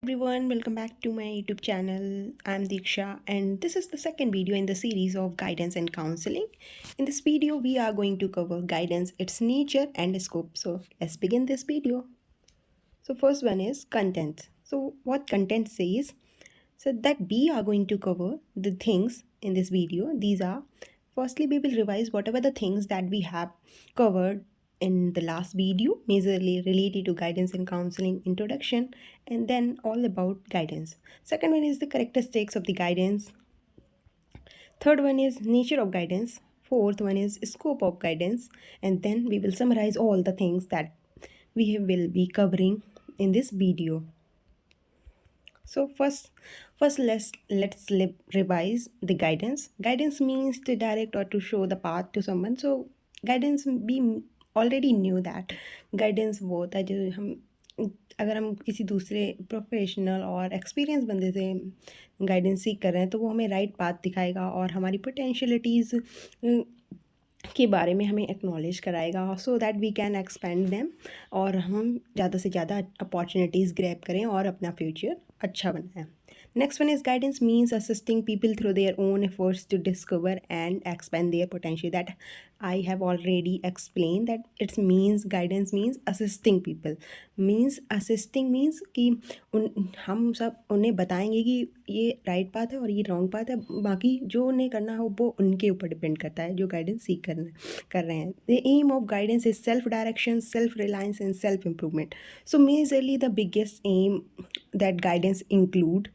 Everyone, welcome back to my YouTube channel. I'm Diksha, and this is the second video in the series of guidance and counseling. In this video, we are going to cover guidance, its nature and scope. So, let's begin this video. So, first one is content. So, what content says? So, that we are going to cover the things in this video. These are firstly, we will revise whatever the things that we have covered in the last video, majorly related to guidance and counseling introduction, and then all about guidance. Second one is the characteristics of the guidance. Third one is nature of guidance. Fourth one is scope of guidance, and then we will summarize all the things that we will be covering in this video. So first let's revise the guidance. Guidance means to direct or to show the path to someone. So guidance we already knew that guidance वो होता है जो हम अगर हम किसी दूसरे professional और एक्सपीरियंस बंदे से गाइडेंस सीख कर रहे हैं तो वो हमें राइट पाथ दिखाएगा और हमारी पोटेंशियलिटीज़ के बारे में हमें एक्नॉलेज कराएगा so that we can expand them और हम ज़्यादा से ज़्यादा अपॉर्चुनिटीज़ ग्रैब करें और अपना फ्यूचर अच्छा बनाएं. Next one is guidance means assisting people through their own efforts to discover and expand their potential. That I have already explained that it means guidance means assisting people. Means assisting means कि हम सब उन्हें बताएंगे कि ये right path है और ये रॉन्ग पाथ है. बाकी जो उन्हें करना हो वो उनके ऊपर डिपेंड करता है जो गाइडेंस सीख कर रहे हैं. The aim of guidance is self direction, self reliance and self improvement. So majorly the biggest aim that guidance include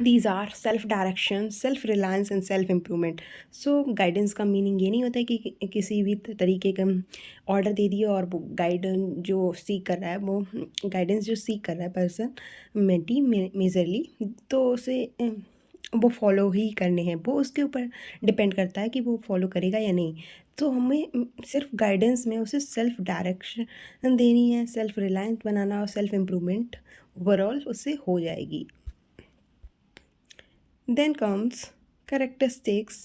these are self direction, self reliance and self improvement. So guidance का meaning ये नहीं होता है कि किसी भी तरीके का ऑर्डर दे दिए और वो गाइडेंस जो सीख कर रहा है वो गाइडेंस जो सीख कर रहा है पर्सन मेंटी मेजरली तो उसे वो फॉलो ही करने हैं. वो उसके ऊपर डिपेंड करता है कि वो फॉलो करेगा या नहीं. तो हमें सिर्फ गाइडेंस में उसे सेल्फ डायरेक्शन देनी है, सेल्फ रिलायंस बनाना और सेल्फ इम्प्रूवमेंट ओवरऑल उससे हो जाएगी. Then comes characteristics.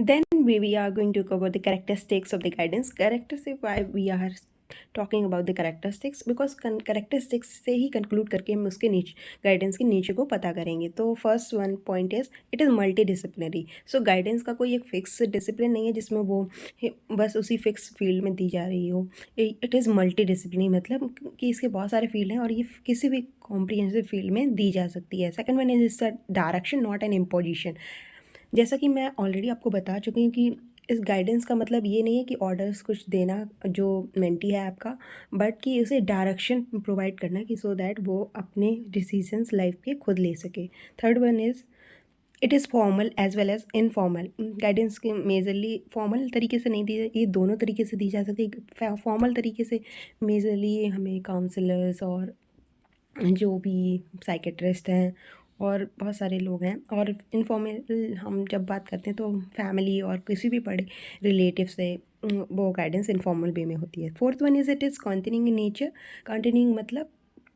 Then we are going to cover the characteristics of the guidance. Characteristics, why we are talking about the characteristics, because characteristics से ही conclude करके हम उसके गाइडेंस के नीचे को पता करेंगे. तो first one point is it is multi disciplinary. So guidance का कोई एक फिक्स डिसिप्लिन नहीं है जिसमें वो बस उसी फिक्स फील्ड में दी जा रही हो. इट इज़ मल्टी डिसिप्लिनरी मतलब कि इसके बहुत सारे फील्ड हैं और ये किसी भी कॉम्प्रिहेंसिव फील्ड में दी जा सकती है. Second one is direction not an imposition. जैसा कि मैं ऑलरेडी आपको बता चुकी हूँ कि इस गाइडेंस का मतलब ये नहीं है कि ऑर्डर्स कुछ देना जो मेंटी है आपका, बट कि उसे डायरेक्शन प्रोवाइड करना कि सो दैट वो अपने डिसीजंस लाइफ के खुद ले सके. Third one is it is formal as well as informal. Guidance के मेजरली फॉर्मल तरीके से नहीं दी, ये दोनों तरीके से दी जा सकती है. फॉर्मल तरीके से मेजरली हमें काउंसलर्स और जो भी साइकेट्रिस्ट हैं और बहुत सारे लोग हैं. और इनफॉर्मल हम जब बात करते हैं तो फैमिली और किसी भी बड़े रिलेटिव से वो गाइडेंस इनफॉर्मल वे में होती है. Fourth one is it is continuing in nature. Continuing मतलब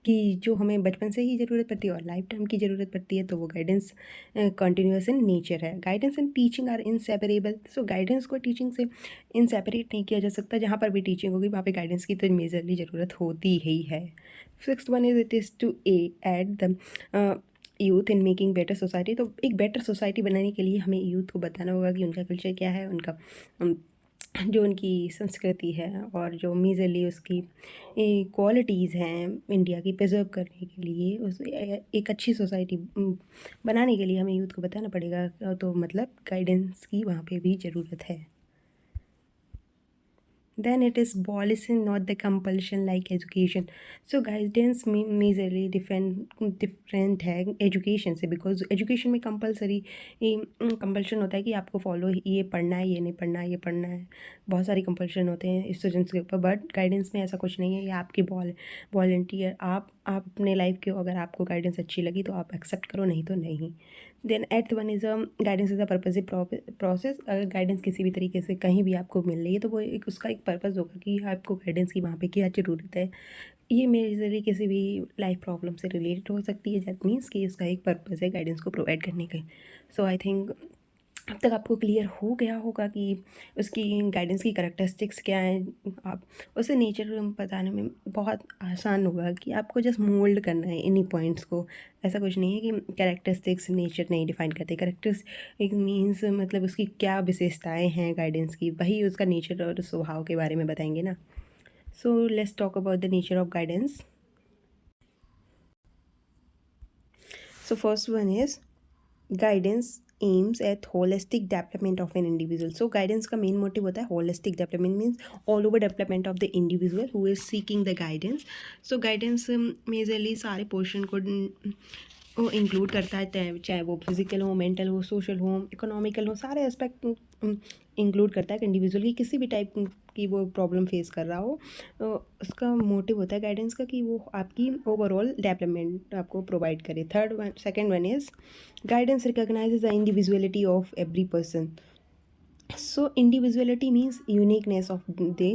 कि जो हमें बचपन से ही ज़रूरत पड़ती है और लाइफ टाइम की ज़रूरत पड़ती है तो वो गाइडेंस कंटिन्यूस इन नेचर है. Guidance and teaching are inseparable. So guidance को टीचिंग से इनसेपरेट नहीं किया जा सकता. जहाँ पर भी टीचिंग होगी वहाँ पे गाइडेंस की तो मेजरली ज़रूरत होती ही है. Sixth one is it is to aid the youth in making better society. तो एक बेटर सोसाइटी बनाने के लिए हमें यूथ को बताना होगा कि उनका कल्चर क्या है, उनका जो उनकी संस्कृति है और जो मेजरली उसकी क्वालिटीज़ हैं इंडिया की प्रिजर्व करने के लिए उस एक अच्छी सोसाइटी बनाने के लिए हमें यूथ को बताना पड़ेगा. तो मतलब गाइडेंस की वहाँ पे भी ज़रूरत है. Then it is abolition, not the compulsion like education. So guidance majorly different है education से, because education में compulsory compulsion होता है कि आपको follow ये पढ़ना है, ये नहीं पढ़ना है, ये पढ़ना है. बहुत सारी compulsion होते हैं स्टूडेंट्स के ऊपर. बट गाइडेंस में ऐसा कुछ नहीं है. ये आपकी वॉलंटियर आप अपने लाइफ के अगर आपको गाइडेंस अच्छी लगी तो आप एक्सेप्ट करो, नहीं तो नहीं. Then eight one is guidance is a purposive process. अगर गाइडेंस किसी भी तरीके से कहीं भी आपको मिल रही है तो वो एक उसका एक पर्पज़ होगा कि आपको गाइडेंस की वहाँ पे क्या ज़रूरत है. ये मेजरली किसी भी लाइफ प्रॉब्लम से रिलेटेड हो सकती है. दैट मीन्स कि इसका एक पर्पज़ है गाइडेंस को प्रोवाइड करने का. सो आई थिंक अब तक आपको क्लियर हो गया होगा कि उसकी गाइडेंस की करैक्टरिस्टिक्स क्या हैं। आप उसे नेचर बताने में बहुत आसान होगा कि आपको जस्ट मोल्ड करना है इन्हीं पॉइंट्स को। ऐसा कुछ नहीं है कि कैरेक्टरिस्टिक्स नेचर नहीं डिफाइन करते। कैरेक्टर्स एक मीन्स मतलब उसकी क्या विशेषताएं हैं गाइडेंस की, वही उसका नेचर और स्वभाव के बारे में बताएंगे ना। So let's talk about the nature of guidance. So first one is guidance aims at holistic development of an individual. So guidance का मेन मोटिव होता है holistic development, means all over development of the individual who is seeking the guidance. So guidance majorly सारे portion को वो include करता है, चाहे वो फिजिकल हो, मेंटल हो, सोशल हो, इकोनॉमिकल हो, सारे एस्पेक्ट इंक्लूड करता है। इंडिविजुअल की किसी भी टाइप की वो प्रॉब्लम फेस कर रहा हो, उसका मोटिव होता है गाइडेंस का कि वो आपकी ओवरऑल डेवलपमेंट आपको प्रोवाइड करे। Second one is guidance recognises the individuality of every person. So individuality means uniqueness of the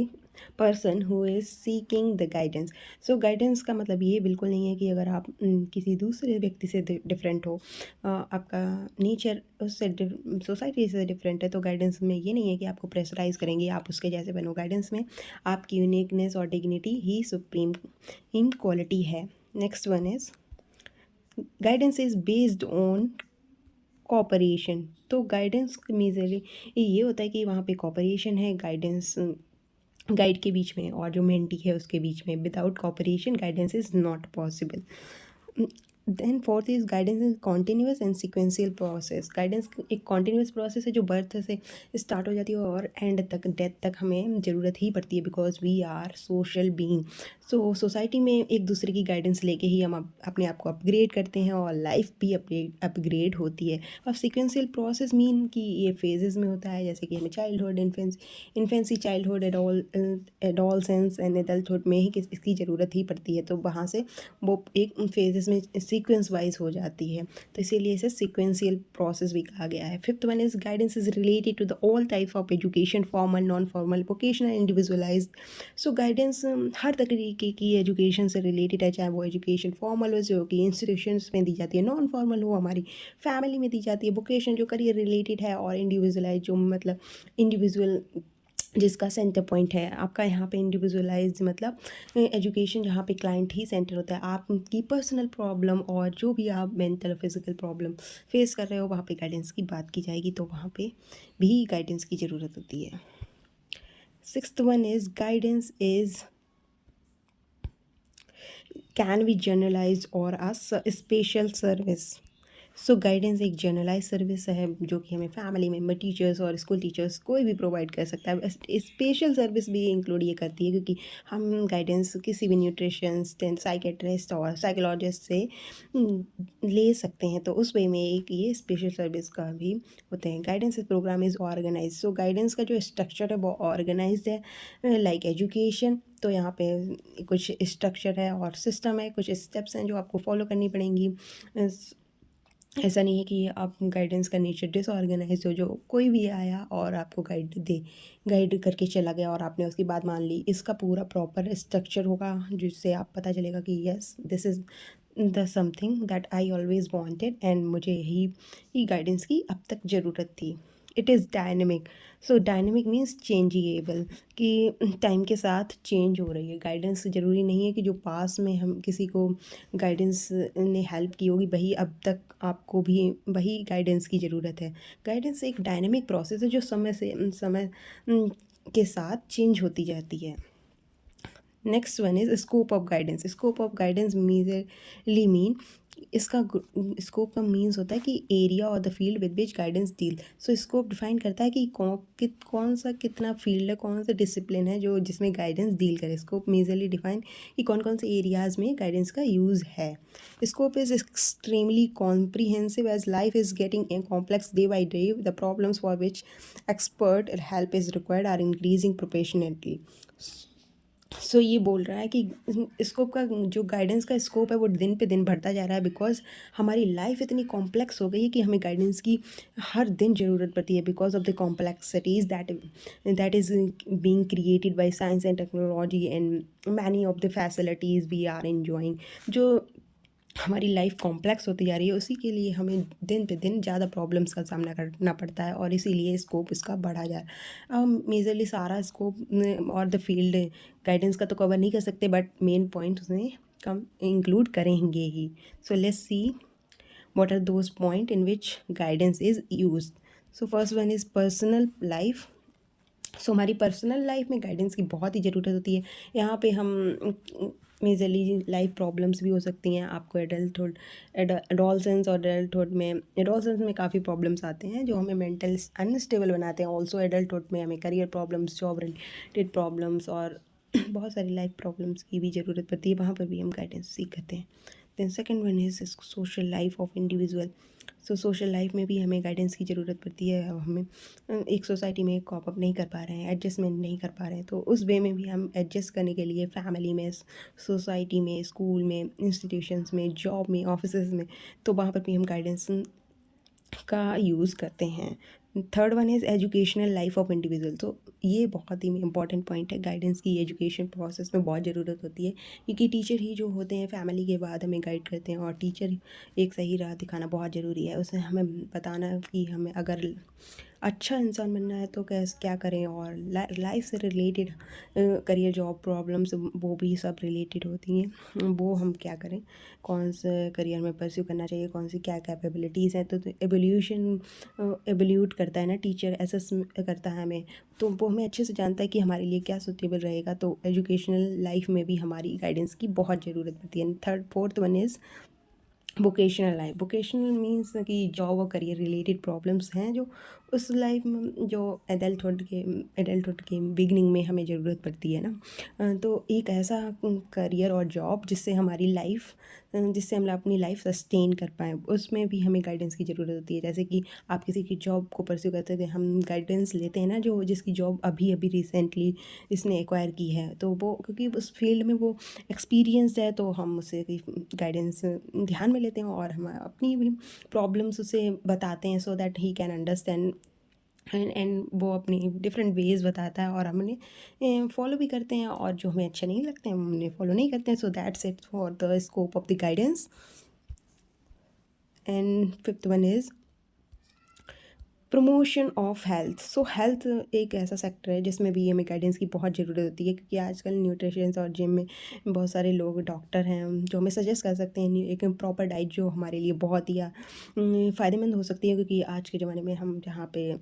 person who is seeking the guidance. So guidance का मतलब ये बिल्कुल नहीं है कि अगर आप किसी दूसरे व्यक्ति से डिफरेंट हो, आपका नेचर उससे सोसाइटी से डिफरेंट है, तो गाइडेंस में ये नहीं है कि आपको प्रेशराइज करेंगे आप उसके जैसे बनो। गाइडेंस में आपकी यूनिकनेस और डिग्निटी ही सुप्रीम इन क्वालिटी है। Next one is guidance is based on cooperation. तो गाइडेंस मेजरली ये होता है कि वहाँ पे कॉपरेशन है गाइडेंस गाइड के बीच में और जो मेंटी है उसके बीच में। Without cooperation guidance is not possible. Then fourth is guidance is continuous and sequential process. Guidance एक कॉन्टीन्यूस प्रोसेस है जो बर्थ से स्टार्ट हो जाती है और एंड तक, डेथ तक हमें ज़रूरत ही पड़ती है, because we are social being. So society में एक दूसरे की गाइडेंस लेके ही हम अपने आप को अपग्रेड करते हैं और लाइफ भी अपग्रेड होती है। और सिक्वेंशियल प्रोसेस मीन कि ये फेजेस में होता है, जैसे कि हमें childhood, infancy, childhood, adolescence and adulthood में ही इसकी ज़रूरत ही पड़ती है। तो वहाँ से वो एक फेजेस में सीक्वेंस वाइज हो जाती है, तो इसीलिए इसे सीक्वेंशियल प्रोसेस भी कहा गया है। Fifth one is guidance is related to the all types of education, formal, non formal, vocational, individualised. So guidance हर तरीके की एजुकेशन से रिलेटेड है, चाहे वो एजुकेशन फॉर्मल हो जो कि इंस्टीट्यूशंस में दी जाती है, नॉन फॉर्मल हो हमारी फैमिली में दी जाती है, वोकेशन जो करियर रिलेटेड है, और इंडिविजुअलाइज जो मतलब इंडिविजुअल जिसका सेंटर पॉइंट है आपका। यहाँ पे इंडिविजुअलाइज मतलब एजुकेशन जहाँ पे क्लाइंट ही सेंटर होता है। आपकी पर्सनल प्रॉब्लम और जो भी आप मेंटल फिजिकल प्रॉब्लम फेस कर रहे हो वहाँ पे गाइडेंस की बात की जाएगी, तो वहाँ पे भी गाइडेंस की ज़रूरत होती है। Sixth one is guidance is can be generalise और a special service. So guidance एक जनरलाइज सर्विस है जो कि हमें फैमिली मेम्बर, टीचर्स और स्कूल टीचर्स कोई भी प्रोवाइड कर सकता है। स्पेशल सर्विस भी इंक्लूड ये करती है क्योंकि हम गाइडेंस किसी भी न्यूट्रिशनिस्ट, साइकेट्रिस्ट और साइकोलॉजिस्ट से ले सकते हैं, तो उस वे में एक ये स्पेशल सर्विस का भी होते हैं। Guidance programme is organise. So guidance का जो स्ट्रक्चर है वो ऑर्गेनाइज है लाइक एजुकेशन। तो यहाँ पे कुछ स्ट्रक्चर है और सिस्टम है, कुछ स्टेप्स हैं जो आपको फॉलो करनी पड़ेंगी। ऐसा नहीं है कि आप गाइडेंस का नेचर डिसऑर्गेनाइज हो, जो कोई भी आया और आपको गाइड करके चला गया और आपने उसकी बात मान ली। इसका पूरा प्रॉपर स्ट्रक्चर होगा जिससे आप पता चलेगा कि yes this is the something that I always wanted and मुझे यही गाइडेंस की अब तक ज़रूरत थी। It is dynamic. So dynamic means changeable, कि टाइम के साथ चेंज हो रही है। गाइडेंस ज़रूरी नहीं है कि जो पास में हम किसी को गाइडेंस ने हेल्प की होगी वही अब तक आपको भी वही गाइडेंस की ज़रूरत है। गाइडेंस एक डायनेमिक प्रोसेस है जो समय के साथ चेंज होती जाती है। Next one is scope of guidance. Scope of guidance majorly mean, इसका स्कोप का मीन्स होता है कि एरिया और the field with which guidance deal. So scope define करता है कि कौन सा कितना फील्ड है, कौन सा डिसिप्लिन है जो जिसमें गाइडेंस डील करे। स्कोप मेजरली डिफाइन कि कौन कौन से एरियाज़ में गाइडेंस का यूज़ है। Scope is extremely comprehensive as life is getting complex day by day. The problems for which expert help is required are increasing professionally. So ये बोल रहा है कि स्कोप का जो गाइडेंस का स्कोप है वो दिन पे दिन बढ़ता जा रहा है, बिकॉज हमारी लाइफ इतनी कॉम्प्लेक्स हो गई है कि हमें गाइडेंस की हर दिन ज़रूरत पड़ती है, because of the complexities that is being created by science and technology and many of the facilities we are enjoying. जो हमारी लाइफ कॉम्प्लेक्स होती जा रही है, उसी के लिए हमें दिन पे दिन ज़्यादा प्रॉब्लम्स का सामना करना पड़ता है और इसीलिए स्कोप इसका बढ़ा जा रहा है। हम मेजरली सारा स्कोप और द फील्ड गाइडेंस का तो कवर नहीं कर सकते, बट मेन पॉइंट उसमें कम इंक्लूड करेंगे ही। So let's see what are those point in which guidance is used. So first one is personal life. सो हमारी पर्सनल लाइफ में गाइडेंस की बहुत ही ज़रूरत होती है। यहाँ पे हम मेजरली लाइफ प्रॉब्लम्स भी हो सकती हैं आपको एडल्टहुड एडोलसेंस और एडोलसेंस में काफ़ी प्रॉब्लम्स आते हैं जो हमें मेंटल अनस्टेबल बनाते हैं। ऑल्सो एडल्टहुड में हमें career problems, job related problems और बहुत सारी लाइफ प्रॉब्लम्स की भी ज़रूरत पड़ती है, वहाँ पर भी हम गाइडेंस सीखते हैं। Then second one is social life of individual. So social life में भी हमें गाइडेंस की ज़रूरत पड़ती है। हमें एक सोसाइटी में कॉप अप नहीं कर पा रहे हैं, एडजस्टमेंट नहीं कर पा रहे हैं, तो उस वे में भी हम एडजस्ट करने के लिए फैमिली में, सोसाइटी में, स्कूल में, इंस्टीट्यूशंस में, जॉब में, ऑफिस में, तो वहाँ पर भी हम गाइडेंस का यूज़ करते हैं। Third one is educational life of individual. तो ये बहुत ही इंपॉर्टेंट पॉइंट है, गाइडेंस की एजुकेशन प्रोसेस में बहुत ज़रूरत होती है, क्योंकि टीचर ही जो होते हैं फैमिली के बाद हमें गाइड करते हैं, और टीचर एक सही राह दिखाना बहुत ज़रूरी है। उसे हमें बताना कि हमें अगर अच्छा इंसान बनना है तो कैसे क्या करें, और लाइफ से रिलेटेड करियर, जॉब प्रॉब्लम्स वो भी सब रिलेटेड होती हैं, वो हम क्या करें, कौन से करियर में परस्यू करना चाहिए, कौन सी क्या कैपेबिलिटीज़ हैं। तो एवोल्यूट करता है ना टीचर, एसेस करता है हमें, तो वो हमें अच्छे से जानता है कि हमारे लिए क्या सूटेबल रहेगा। तो एजुकेशनल लाइफ में भी हमारी गाइडेंस की बहुत ज़रूरत पड़ती है। Fourth one is vocational life. Vocational means कि जॉब और करियर रिलेटेड प्रॉब्लम्स हैं जो उस लाइफ में, जो एडल्टहुड के बिगनिंग में हमें ज़रूरत पड़ती है ना। तो एक ऐसा करियर और जॉब जिससे हमारी लाइफ, जिससे हम अपनी लाइफ सस्टेन कर पाएँ, उसमें भी हमें गाइडेंस की ज़रूरत होती है। जैसे कि आप किसी की जॉब को परस्यू करते थे, हम गाइडेंस लेते हैं ना, जो जिसकी जॉब अभी अभी रिसेंटली इसने एक्वायर की है, तो वो क्योंकि उस फील्ड में वो एक्सपीरियंसड है, तो हम उसे गाइडेंस ध्यान में लेते हैं और हम अपनी भी प्रॉब्लम्स उसे बताते हैं, so that he can understand and वो अपनी डिफरेंट वेज़ बताता है और हम उन्हें फॉलो भी करते हैं, और जो हमें अच्छा नहीं लगते हैं हम उन्हें फॉलो नहीं करते हैं। सो that's it for the scope of the guidance. And fifth one is promotion of health. So health एक ऐसा सेक्टर है जिसमें भी हमें गाइडेंस की बहुत ज़रूरत होती है, क्योंकि आजकल न्यूट्रिशंस और जिम में बहुत सारे लोग डॉक्टर हैं जो हमें सजेस्ट कर सकते हैं एक प्रॉपर डाइट, जो हमारे लिए बहुत ही फ़ायदेमंद हो सकती है। क्योंकि आज के ज़माने में हम जहाँ पे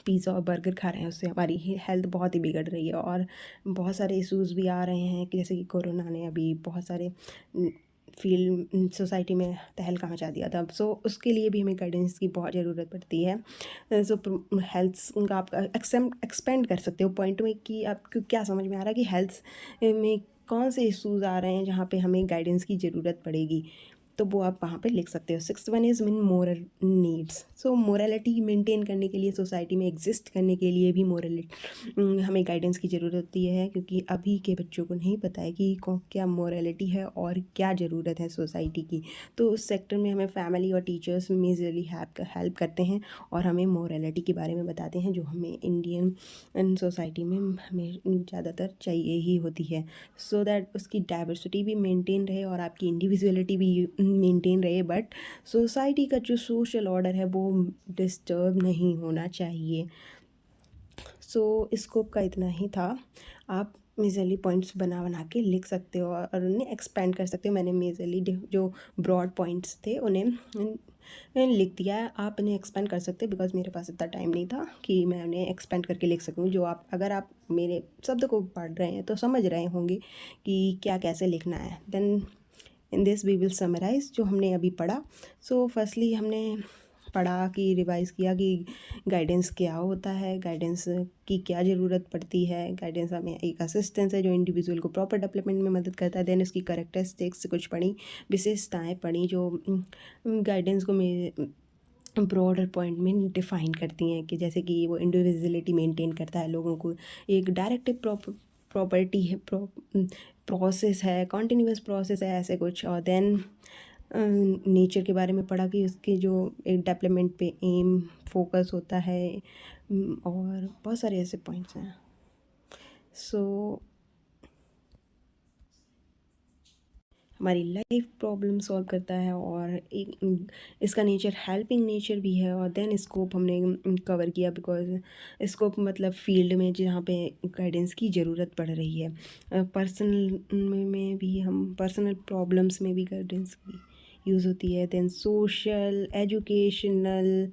पिज़्ज़ा और बर्गर खा रहे हैं, उससे हमारी हेल्थ बहुत ही बिगड़ रही है, और बहुत सारे इश्यूज़ भी आ रहे हैं, कि जैसे कि कोरोना ने अभी बहुत सारे फील्ड सोसाइटी में तहलका मचा दिया था। सो उसके लिए भी हमें गाइडेंस की बहुत ज़रूरत पड़ती है। सो हेल्थ का आप एक्सपेंड कर सकते हो पॉइंट में, कि आपको क्या समझ में आ रहा है कि हेल्थ में कौन से इश्यूज़ आ रहे हैं जहाँ पे हमें गाइडेंस की ज़रूरत पड़ेगी, तो वो आप वहाँ पे लिख सकते हो। Sixth one is mean moral needs. So morality maintain करने के लिए, सोसाइटी में एग्जिस्ट करने के लिए भी हमें गाइडेंस की ज़रूरत होती है, क्योंकि अभी के बच्चों को नहीं पता है कि क्या मोरालिटी है और क्या ज़रूरत है सोसाइटी की। तो उस सेक्टर में हमें फैमिली और टीचर्स मेजरली हेल्प करते हैं और हमें मोरालिटी के बारे में बताते हैं, जो हमें इंडियन सोसाइटी में हमें ज़्यादातर चाहिए ही होती है, सो दैट उसकी डाइवर्सिटी भी मेंटेन रहे और आपकी इंडिविजुअलिटी भी मेंटेन रहे, बट सोसाइटी का जो सोशल ऑर्डर है वो डिस्टर्ब नहीं होना चाहिए। सो स्कोप का इतना ही था। आप मेजरली पॉइंट्स बना बना के लिख सकते हो और उन्हें एक्सपेंड कर सकते हो। मैंने मेजरली जो ब्रॉड पॉइंट्स थे उन्हें लिख दिया है, आप इन्हें एक्सपेंड कर सकते हो, बिकॉज मेरे पास इतना टाइम नहीं था कि मैं उन्हें एक्सपेंड करके लिख सकूँ। जो आप, अगर आप मेरे शब्द को पढ़ रहे हैं तो समझ रहे होंगे कि क्या कैसे लिखना है। Then in this we will summarize जो हमने अभी पढ़ा। सो फर्स्टली हमने पढ़ा कि रिवाइज़ किया कि गाइडेंस क्या होता है, गाइडेंस की क्या ज़रूरत पड़ती है। गाइडेंस हमें एक असिस्टेंस है जो इंडिविजुअल को प्रॉपर डेवलपमेंट में मदद करता है। देन उसकी करेक्टरिस्टिक्स कुछ पढ़ी, विशेषताएँ पढ़ी जो गाइडेंस को ब्रॉडर पॉइंट में डिफ़ाइन करती हैं, कि जैसे कि वो इंडिविजुअलिटी मेंटेन करता है, लोगों को एक डायरेक्टिव प्रॉपर्टी है, प्रोसेस है, कॉन्टीन्यूअस प्रोसेस है, ऐसे कुछ। और देन नेचर के बारे में पढ़ा कि उसके जो एक डेवलपमेंट पे एम फोकस होता है, और बहुत सारे ऐसे पॉइंट्स हैं। सो हमारी लाइफ प्रॉब्लम सॉल्व करता है, और एक इसका नेचर हेल्पिंग नेचर भी है। और देन स्कोप हमने कवर किया, बिकॉज स्कोप मतलब फील्ड में जहाँ पे गाइडेंस की ज़रूरत पड़ रही है। पर्सनल में भी हम पर्सनल प्रॉब्लम्स में भी गाइडेंस की यूज़ होती है। Then social, educational,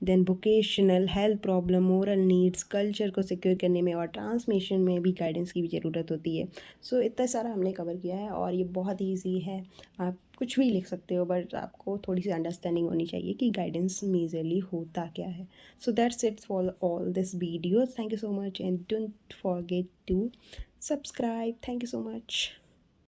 then vocational, health problem, moral needs, culture को सिक्योर करने में और ट्रांसमिशन में भी गाइडेंस की भी ज़रूरत होती है। सो इतना सारा हमने कवर किया है, और ये बहुत ईजी है। आप कुछ भी लिख सकते हो, बट आपको थोड़ी सी अंडरस्टैंडिंग होनी चाहिए कि गाइडेंस मेजरली होता क्या है। So that's it for all this video. Thank you so much, and don't forget to subscribe. Thank you so much.